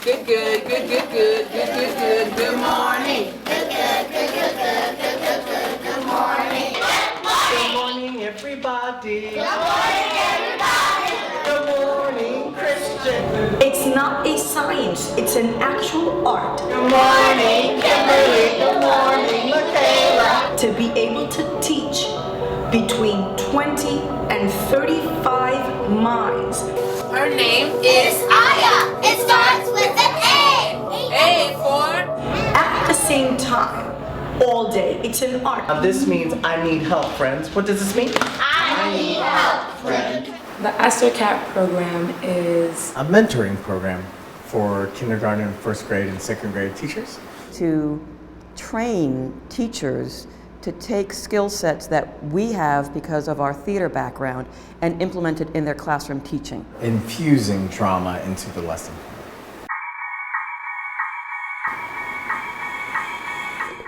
Good, good, good, good, good, good, good, good. Good morning. Good morning. Good morning, everybody. Good morning, everybody. Good morning, Christian. It's not a science, it's an actual art. Good morning, Kimberly. Good morning, Michaela. To be able to teach between 20 and 35 minds. Her name is Aya. It starts with an A. A for At the same time, all day. It's an art. Now this means I need help, friends. What does this mean? I need help, friend. The Astor CUNY-CAT program is a mentoring program for kindergarten, first grade, and second grade teachers. To train teachers to take skill sets that we have because of our theater background and implement it in their classroom teaching. Infusing drama into the lesson.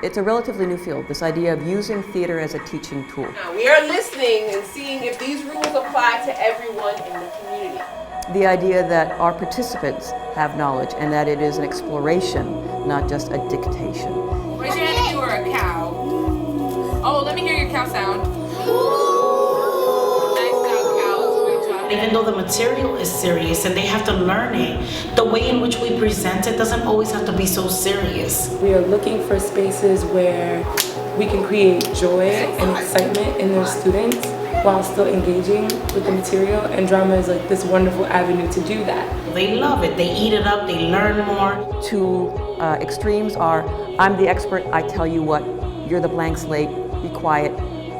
It's a relatively new field, this idea of using theater as a teaching tool. Now, we are listening and seeing if these rules apply to everyone in the community. The idea that our participants have knowledge and that it is an exploration, not just a dictation. Raise your hand if you are a cow. Oh, let me hear your cow sound. Nice cow, cows. Great job. Even though the material is serious and they have to learn it, the way in which we present it doesn't always have to be so serious. we are looking for spaces where we can create joy and excitement in their students while still engaging with the material, and drama is like this wonderful avenue to do that. They love it, they eat it up, they learn more. Two extremes are, I'm the expert, I tell you what, you're the blank slate, be quiet.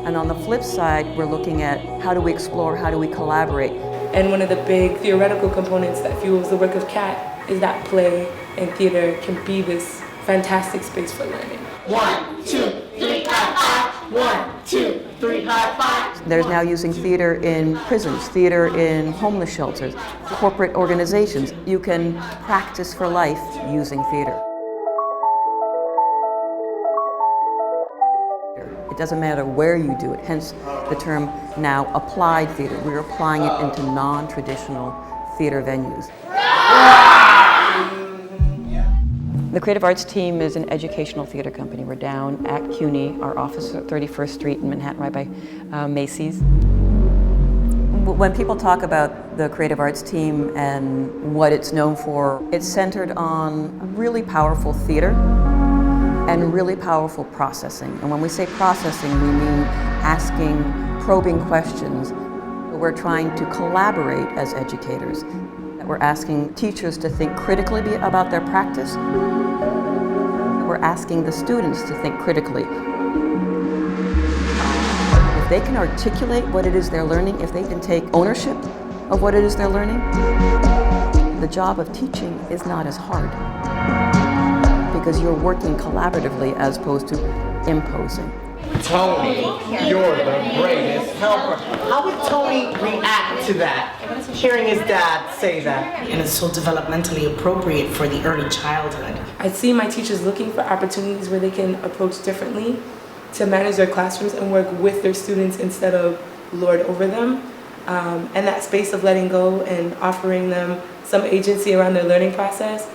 And on the flip side, we're looking at how do we explore, how do we collaborate. And one of the big theoretical components that fuels the work of CAT is that play and theater can be this fantastic space for learning. 1, 2, 3, high five. 1, 2, 3, high five. There's now using theater in prisons, theater in homeless shelters, corporate organizations. You can practice for life using theater. It doesn't matter where you do it, hence the term now applied theater. We're applying it into non-traditional theater venues. The Creative Arts team is an educational theater company. We're down at CUNY, our office at 31st Street in Manhattan, right by Macy's. When people talk about the Creative Arts team and what it's known for, it's centered on really powerful theater and really powerful processing. And when we say processing, we mean asking probing questions. We're trying to collaborate as educators. We're asking teachers to think critically about their practice. We're asking the students to think critically. If they can articulate what it is they're learning, if they can take ownership of what it is they're learning, the job of teaching is not as hard because you're working collaboratively as opposed to imposing. Tony, you're the greatest helper. How would Tony react to that, hearing his dad say that? And it's so developmentally appropriate for the early childhood. I see my teachers looking for opportunities where they can approach differently to manage their classrooms and work with their students instead of lord over them. And that space of letting go and offering them some agency around their learning process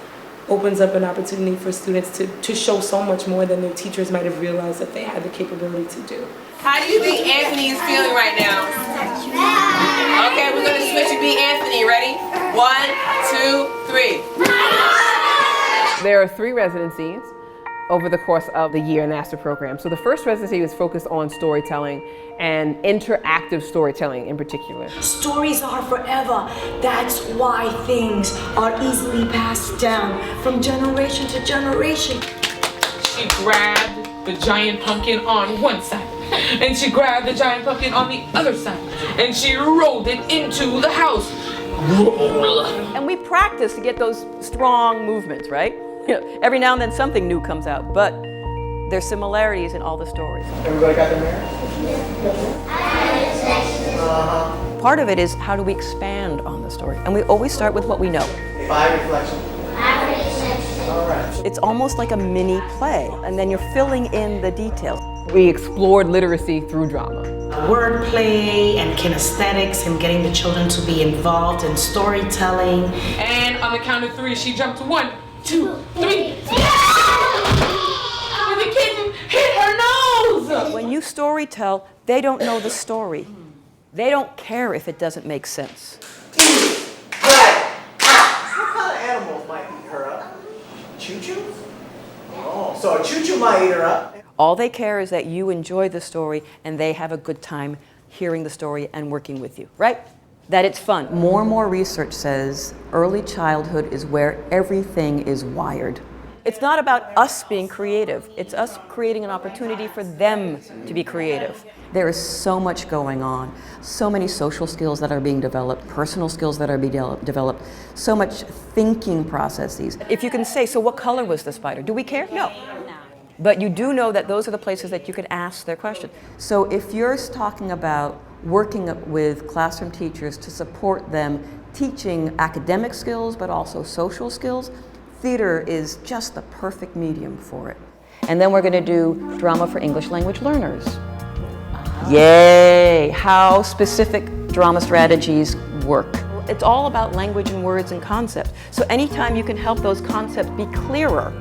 opens up an opportunity for students to show so much more than their teachers might have realized that they had the capability to do. How do you think Anthony is feeling right now? Okay, we're going to switch to be Anthony. Ready? 1, 2, 3. There are 3 residencies over the course of the year in the Astor program. So the first residency was focused on storytelling and interactive storytelling in particular. Stories are forever. That's why things are easily passed down from generation to generation. She grabbed the giant pumpkin on one side, and she grabbed the giant pumpkin on the other side, and she rolled it into the house. And we practice to get those strong movements, right? Every now and then something new comes out, but there's similarities in all the stories. Everybody got their mirror? Part of it is how do we expand on the story? And we always start with what we know. 5 reflection. All right. It's almost like a mini play, and then you're filling in the details. We explored literacy through drama. wordplay and kinesthetics and getting the children to be involved in storytelling. And on the count of 3, she jumped 1, 2, 3. And the kitten hit her nose! When you story tell, they don't know the story. They don't care if it doesn't make sense. What kind of animals might eat her up? Choo-choos? Oh, so a choo-choo might eat her up. All they care is that you enjoy the story and they have a good time hearing the story and working with you, right? That it's fun. More and more research says early childhood is where everything is wired. It's not about us being creative. It's us creating an opportunity for them to be creative. There is so much going on. So many social skills that are being developed, personal skills that are being developed, so much thinking processes. If you can say, so what color was the spider? Do we care? No. But you do know that those are the places that you can ask their question. So if you're talking about working with classroom teachers to support them teaching academic skills, but also social skills, theater is just the perfect medium for it. And then we're going to do drama for English language learners. Yay! How specific drama strategies work. It's all about language and words and concepts. So anytime you can help those concepts be clearer,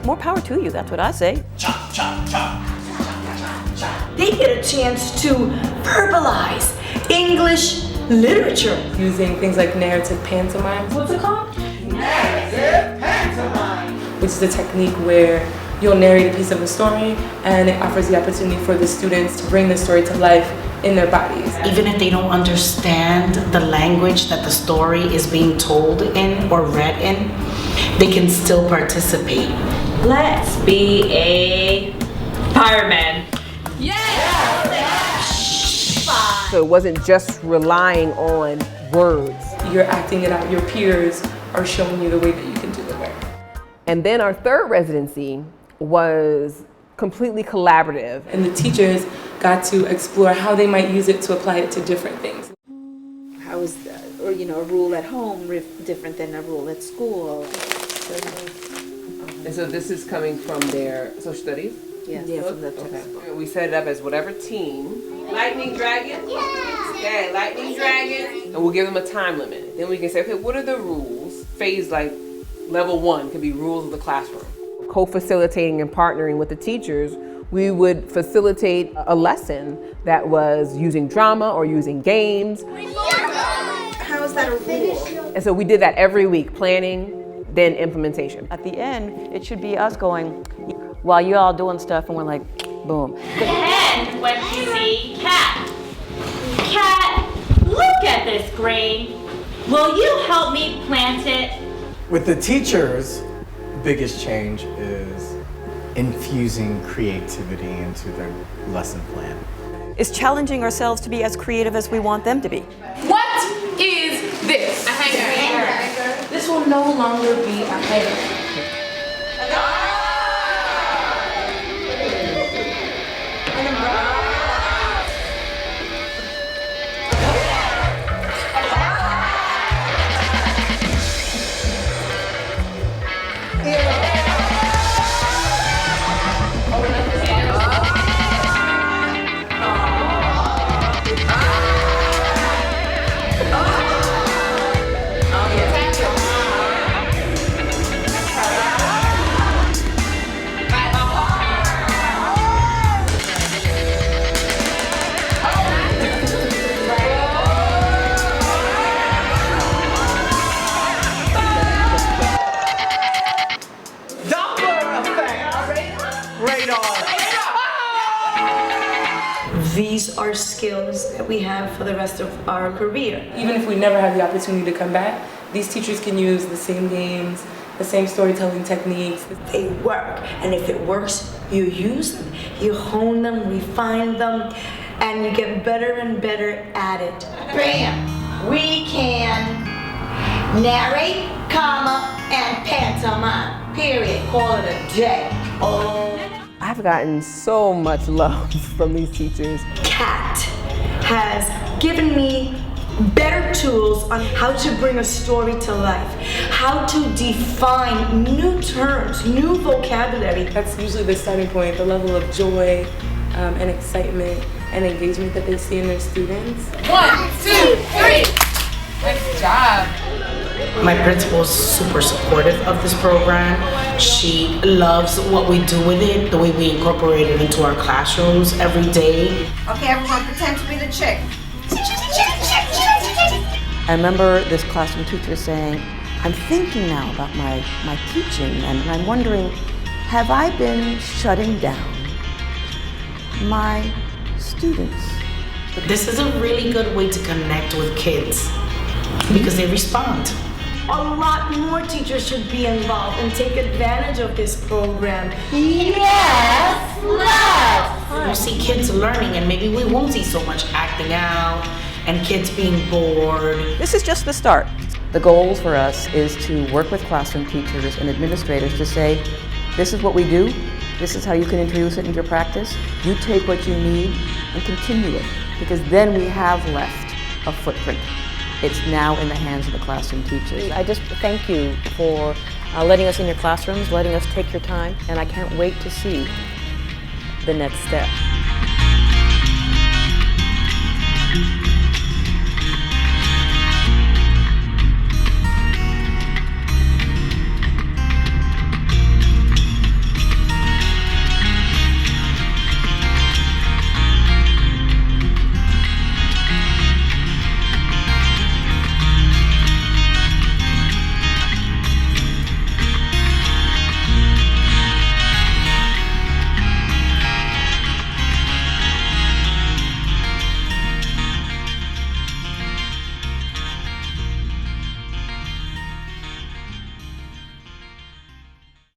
more power to you, that's what I say. Chop, chop, chop. They get a chance to verbalize English literature. Using things like narrative pantomime. What's it called? Narrative pantomime. Which is a technique where you'll narrate a piece of a story and it offers the opportunity for the students to bring the story to life in their bodies. Even if they don't understand the language that the story is being told in or read in, they can still participate. Let's be a fireman. So it wasn't just relying on words. You're acting it out. Your peers are showing you the way that you can do the work. And then our third residency was completely collaborative. And the teachers got to explore how they might use it to apply it to different things. How is or a rule at home different than a rule at school? And so this is coming from their social studies? Yes. Yeah, from the Okay. We set it up as whatever team. Lightning dragon? Yeah, lightning dragon. And we'll give them a time limit. Then we can say, okay, what are the rules? Phase like level 1 could be rules of the classroom. Co-facilitating and partnering with the teachers, we would facilitate a lesson that was using drama or using games. How is that a rule? And so we did that every week, planning, then implementation. At the end, it should be us going, while you all doing stuff, and we're like, boom. The hen went to see Cat. Cat, look at this grain. Will you help me plant it? With the teachers, the biggest change is infusing creativity into their lesson plan. Is challenging ourselves to be as creative as we want them to be. What is this? A hanger. This will no longer be a hanger. These are skills that we have for the rest of our career. Even if we never have the opportunity to come back, these teachers can use the same games, the same storytelling techniques. They work, and if it works, you use them, you hone them, refine them, and you get better and better at it. Bam! We can narrate, comma, and pantomime. Period. Call it a day. Oh. I've gotten so much love from these teachers. CAT has given me better tools on how to bring a story to life, how to define new terms, new vocabulary. That's usually the starting point, the level of joy and excitement and engagement that they see in their students. 1, 2, 3. Nice job. My principal is super supportive of this program. She loves what we do with it, the way we incorporate it into our classrooms every day. Okay, everyone pretend to be the chick. I remember this classroom teacher saying, I'm thinking now about my teaching, and I'm wondering, have I been shutting down my students? This is a really good way to connect with kids because they respond. A lot more teachers should be involved and take advantage of this program. Yes, let's! We'll see kids learning, and maybe we won't see so much acting out and kids being bored. This is just the start. The goal for us is to work with classroom teachers and administrators to say, this is what we do, this is how you can introduce it into your practice. You take what you need and continue it, because then we have left a footprint. It's now in the hands of the classroom teachers. I just thank you for letting us in your classrooms, letting us take your time, and I can't wait to see the next step.